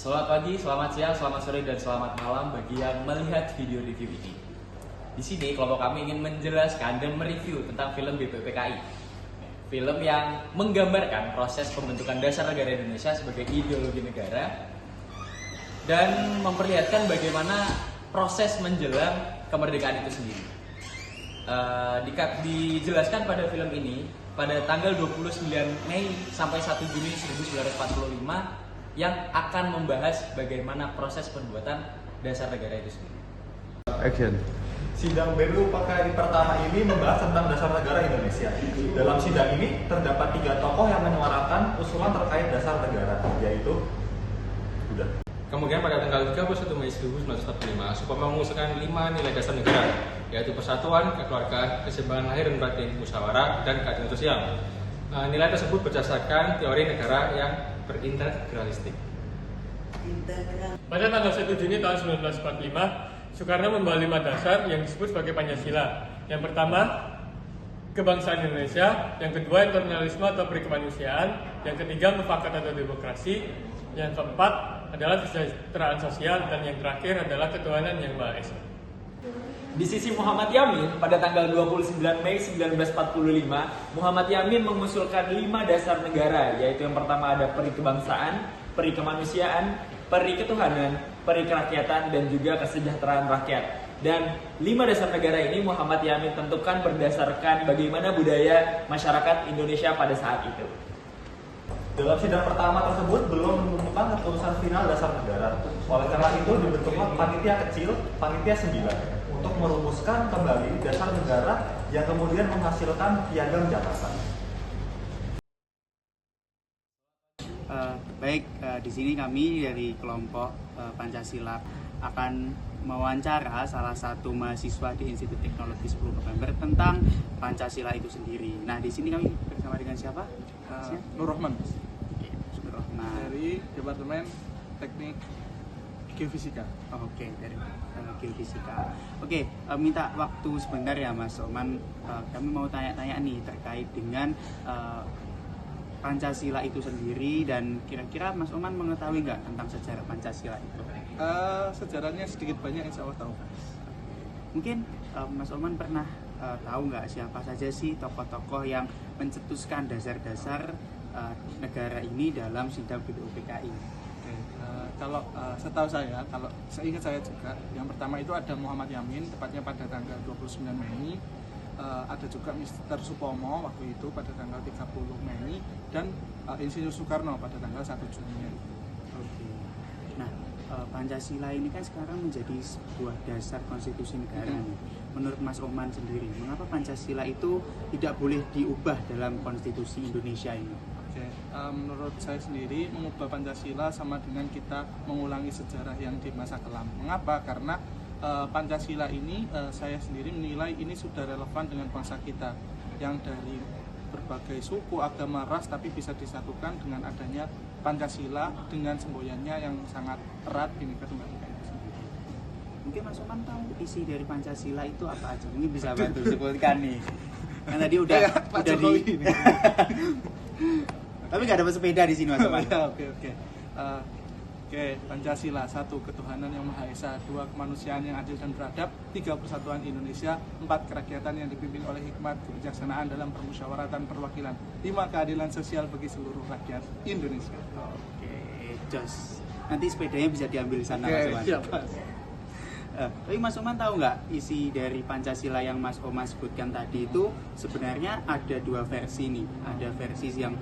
Selamat pagi, selamat siang, selamat sore, dan selamat malam bagi yang melihat video review ini. Di sini kelompok kami ingin menjelaskan dan mereview tentang film BPPKI. Film yang menggambarkan proses pembentukan dasar negara Indonesia sebagai ideologi negara dan memperlihatkan bagaimana proses menjelang kemerdekaan itu sendiri. Dijelaskan pada film ini pada tanggal 29 Mei sampai 1 Juni 1945 yang akan membahas bagaimana proses pembuatan dasar negara itu sendiri. Action. Sidang BPUPKI pertama ini membahas tentang dasar negara Indonesia. Dalam sidang ini terdapat 3 tokoh yang menyuarakan usulan terkait dasar negara, yaitu Kemudian pada tanggal 31 Mei 1945, Suparno mengusulkan 5 nilai dasar negara, yaitu persatuan, kekeluargaan, keseimbangan lahir dan batin, musyawarah, dan keadilan sosial. Nilai tersebut berdasarkan teori negara yang berintegralistik. Pada tanggal 1 Juni tahun 1945, Soekarno membawa 5 dasar yang disebut sebagai Pancasila. Yang pertama, kebangsaan Indonesia. Yang kedua, internasionalisme atau perikemanusiaan. Yang ketiga, mufakat atau demokrasi. Yang keempat adalah kesejahteraan sosial. Dan yang terakhir adalah ketuhanan yang Maha Esa. Di sisi Muhammad Yamin, pada tanggal 29 Mei 1945, Muhammad Yamin mengusulkan 5 dasar negara, yaitu yang pertama ada peri kebangsaan, peri kemanusiaan, peri ketuhanan, peri kerakyatan, dan juga kesejahteraan rakyat. Dan 5 dasar negara ini Muhammad Yamin tentukan berdasarkan bagaimana budaya masyarakat Indonesia pada saat itu. dalam sidang pertama tersebut belum menemukan keputusan final dasar negara. Oleh karena itu dibentuklah panitia kecil, panitia 9, untuk merumuskan kembali dasar negara yang kemudian menghasilkan Piagam Jakarta. Di sini kami dari kelompok Pancasila akan mewawancara salah satu mahasiswa di Institut Teknologi 10 November tentang Pancasila itu sendiri. Nah, di sini kami bersama dengan siapa? Nur Rahman Nur Rahman. dari Departemen Teknik Geofisika. Oke, dari Geofisika. Oke, minta waktu sebentar ya Mas Oman. Kami mau tanya-tanya nih terkait dengan Pancasila itu sendiri, dan kira-kira Mas Oman mengetahui nggak tentang sejarah Pancasila itu? Sejarahnya sedikit banyak, insya Allah tahu. Mungkin Mas Oman pernah tahu nggak siapa saja sih tokoh-tokoh yang mencetuskan dasar-dasar negara ini dalam sidang BPUPKI? Oke, kalau setahu saya, kalau seingat saya juga, yang pertama itu ada Muhammad Yamin, tepatnya pada tanggal 29 Mei. Ada juga Mr. Supomo waktu itu pada tanggal 30 Mei, dan Insinyur Soekarno pada tanggal 1 Juni. Oke. Nah, Pancasila ini kan sekarang menjadi sebuah dasar konstitusi negara nih. Menurut Mas Oman sendiri, mengapa Pancasila itu tidak boleh diubah dalam konstitusi Indonesia ini? Oke, menurut saya sendiri mengubah Pancasila sama dengan kita mengulangi sejarah yang di masa kelam. Mengapa? Karena Pancasila ini saya sendiri menilai ini sudah relevan dengan bangsa kita yang dari berbagai suku, agama, ras, tapi bisa disatukan dengan adanya Pancasila dengan semboyannya yang sangat erat Bhinneka Tunggal Ika itu sendiri. Mungkin Mas Oman tahu isi dari Pancasila itu apa aja? Mungkin bisa bantu sebutkan nih. Kan tadi udah Jokowi ini. Tapi nggak dapat sepeda di sini Mas Oman. Oke, Pancasila: 1. Ketuhanan yang Maha Esa. 2. Kemanusiaan yang adil dan beradab. 3. Persatuan Indonesia. 4. Kerakyatan yang dipimpin oleh hikmat kebijaksanaan dalam permusyawaratan perwakilan. 5. Keadilan sosial bagi seluruh rakyat Indonesia. Oke, jos. Nanti sepedanya bisa diambil di sana Mas Oman. Siap, Mas. Tapi Mas Oman tahu nggak isi dari Pancasila yang Mas Oman sebutkan tadi itu sebenarnya ada 2 versi nih. Ada versi yang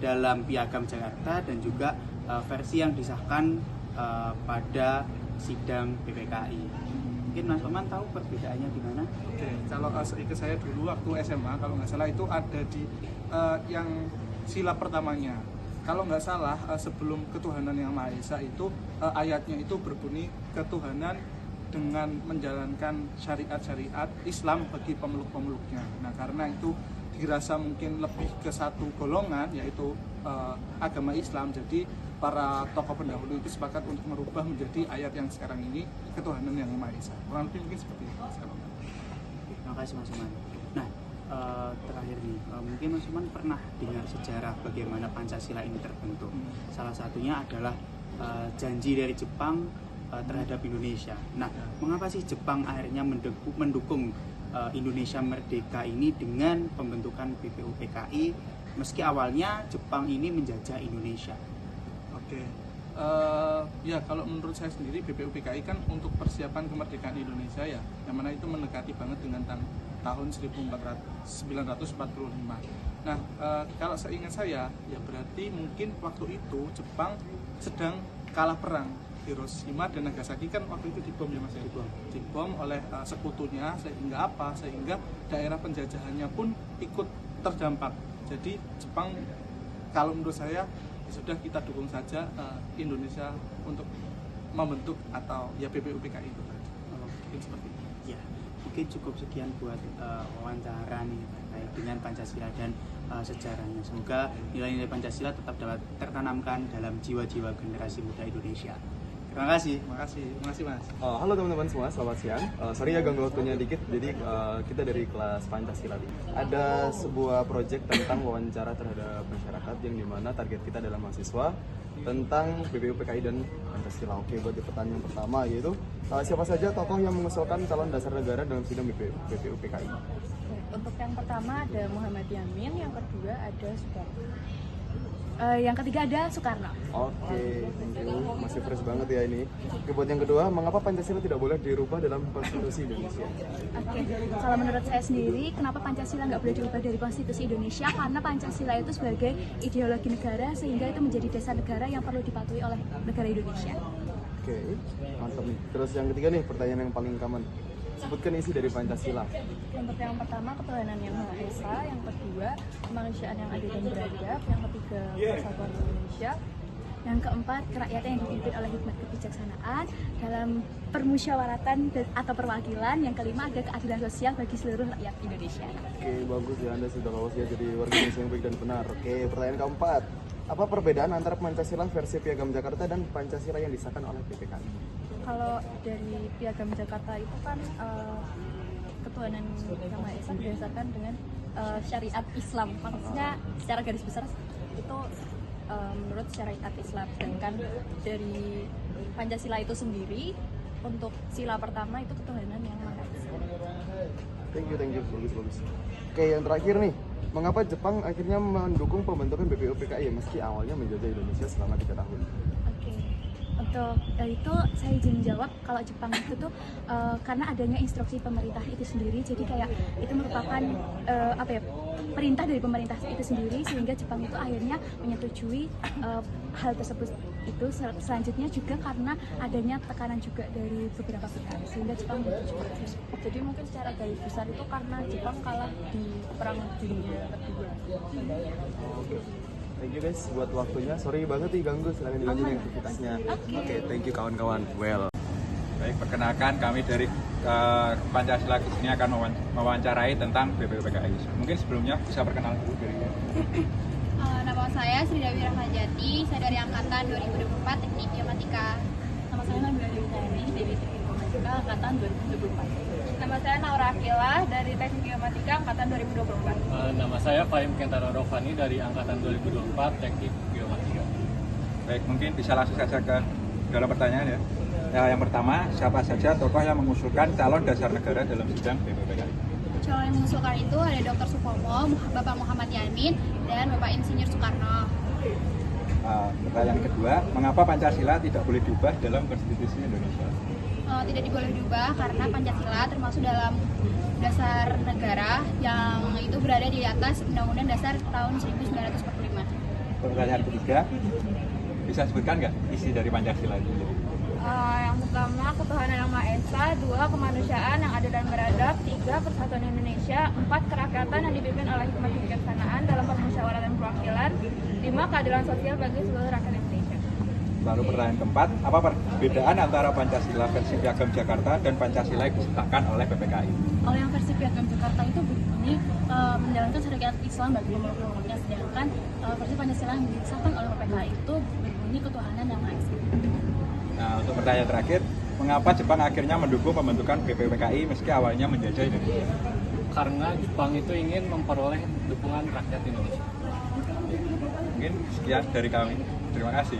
dalam Piagam Jakarta dan juga versi yang disahkan pada sidang BPKI. Mungkin Mas Oman tahu perbedaannya di mana? Oke, kalau seingat saya dulu waktu SMA, kalau nggak salah itu ada di yang sila pertamanya. Kalau nggak salah sebelum ketuhanan yang Maha Esa itu ayatnya itu berbunyi ketuhanan dengan menjalankan syariat-syariat Islam bagi pemeluk-pemeluknya. Nah, karena itu dirasa mungkin lebih ke satu golongan, yaitu agama Islam, jadi para tokoh pendahulu itu sepakat untuk merubah menjadi ayat yang sekarang ini ketuhanan yang Maha Esa. Kurang lebih mungkin seperti itu. Terima kasih Mas Oman. Nah, terakhir nih, mungkin Mas Oman pernah dengar sejarah bagaimana Pancasila ini terbentuk. Salah satunya adalah janji dari Jepang terhadap Indonesia. Nah, mengapa sih Jepang akhirnya mendukung Indonesia merdeka ini dengan pembentukan BPUPKI meski awalnya Jepang ini menjajah Indonesia? Oke. Ya kalau menurut saya sendiri BPUPKI kan untuk persiapan kemerdekaan Indonesia ya, yang mana itu mendekati banget dengan tahun 1945. Nah, kalau seingat saya ya berarti mungkin waktu itu Jepang sedang kalah perang. Hiroshima dan Nagasaki kan waktu itu dibom ya Mas ya? Dibom oleh sekutunya, sehingga apa? Sehingga daerah penjajahannya pun ikut terdampak. Jadi Jepang kalau menurut saya ya sudah kita dukung saja Indonesia untuk membentuk atau ya BPUPKI itu tadi. Mungkin seperti itu. Ya, mungkin cukup sekian buat wawancara nih terkait dengan Pancasila dan sejarahnya. Semoga nilai-nilai Pancasila tetap dapat tertanamkan dalam jiwa-jiwa generasi muda Indonesia. Terima kasih. Terima kasih Mas. Halo teman-teman semua, selamat siang. Sorry ya ganggu waktunya dikit, jadi kita dari kelas Pancasila. Ada sebuah proyek tentang wawancara terhadap masyarakat yang dimana target kita adalah mahasiswa tentang BPUPKI dan Pancasila. Oke, buat pertanyaan pertama yaitu siapa saja tokoh yang mengusulkan calon dasar negara dalam sidang BPUPKI? Untuk yang pertama ada Muhammad Yamin, yang kedua ada Soekarno. Yang ketiga ada Soekarno. Oke, masih fresh banget ya ini. Oke, buat yang kedua, mengapa Pancasila tidak boleh dirubah dalam konstitusi Indonesia? Oke, kalau menurut saya sendiri, kenapa Pancasila nggak boleh dirubah dari konstitusi Indonesia? Karena Pancasila itu sebagai ideologi negara, sehingga itu menjadi dasar negara yang perlu dipatuhi oleh negara Indonesia. Oke, mantap nih. Terus yang ketiga nih, pertanyaan yang paling common. Sebutkan isi dari Pancasila. Untuk yang pertama, ketuhanan yang Maha Esa. Yang kedua, kemanusiaan yang adil dan beradab. Yang ketiga, persatuan Indonesia. Yang keempat, kerakyatan yang dipimpin oleh hikmat kebijaksanaan dalam permusyawaratan atau perwakilan. Yang kelima, ada keadilan sosial bagi seluruh rakyat Indonesia. Oke, bagus ya, Anda sudah lolos ya jadi warga Indonesia yang baik dan benar. Oke, pertanyaan keempat. Apa perbedaan antara Pancasila versi Piagam Jakarta dan Pancasila yang disahkan oleh PPKI? Kalau dari Piagam Jakarta itu kan ketuhanan yang Maha Esa berdasarkan dengan syariat Islam. Maksudnya secara garis besar itu menurut syariat Islam. Sedangkan dari Pancasila itu sendiri untuk sila pertama itu ketuhanan yang Maha Esa. Thank you, bagus. Oke, yang terakhir nih, mengapa Jepang akhirnya mendukung pembentukan BPUPKI meski awalnya menjajah Indonesia selama 3 tahun? Oke, untuk itu saya izin jawab kalau Jepang itu tuh karena adanya instruksi pemerintah itu sendiri, jadi kayak itu merupakan perintah dari pemerintah itu sendiri, sehingga Jepang itu akhirnya menyetujui hal tersebut. Itu selanjutnya juga karena adanya tekanan juga dari beberapa pihak, sehingga Jepang menyetujui. Jadi mungkin secara garis besar itu karena Jepang kalah di Perang Dunia Kedua. Thank you guys buat waktunya. Sorry banget nih ganggu, silakan dilanjutin aktivitasnya. Oke, thank you kawan-kawan. Well. Baik, perkenalkan kami dari Pancasila di sini akan mewawancarai tentang BPUPKI. Mungkin sebelumnya bisa perkenalan dulu dari Nama saya Sri Dewi Rahmajati, saya dari Angkatan 2024 Teknik Geomatika. Nama saya Nabila Dewi dari Teknik Geomatika Angkatan 2024. Nama saya Naura Akila dari Teknik Geomatika Angkatan 2024. Nama saya Fahim Kentaro Rofani dari Angkatan 2024 Teknik Geomatika. Baik, mungkin bisa langsung saja ke dalam pertanyaan ya. Yang pertama, siapa saja tokoh yang mengusulkan calon dasar negara dalam sidang BPUPKI? Calon yang mengusulkan itu ada Dr. Supomo, Bapak Muhammad Yamin, dan Bapak Insinyur Soekarno. Pertanyaan kedua, mengapa Pancasila tidak boleh diubah dalam konstitusi Indonesia? Tidak boleh diubah karena Pancasila termasuk dalam dasar negara yang itu berada di atas Undang-Undang Dasar tahun 1945. Pertanyaan ketiga, bisa sebutkan nggak isi dari Pancasila itu? Yang pertama, ketuhanan yang Maha Esa. 2, kemanusiaan yang adil dan beradab. 3, persatuan Indonesia. 4, kerakyatan yang dipimpin oleh hikmat kebijaksanaan dalam permusyawaratan perwakilan. 5, keadilan sosial bagi seluruh rakyat Indonesia. Lalu pertanyaan keempat, apa perbedaan antara Pancasila versi Piagam Jakarta dan Pancasila yang disahkan oleh PPKI? Kalau yang versi Piagam Jakarta itu berbunyi menjalankan syariat Islam bagi pemeluk-pemeluknya, sedangkan versi Pancasila yang disahkan oleh PPKI itu berbunyi ketuhanan yang Maha Esa. Nah, untuk pertanyaan terakhir, mengapa Jepang akhirnya mendukung pembentukan BPUPKI meski awalnya menjajah Indonesia? Karena Jepang itu ingin memperoleh dukungan rakyat Indonesia. Mungkin sekian dari kami. Terima kasih.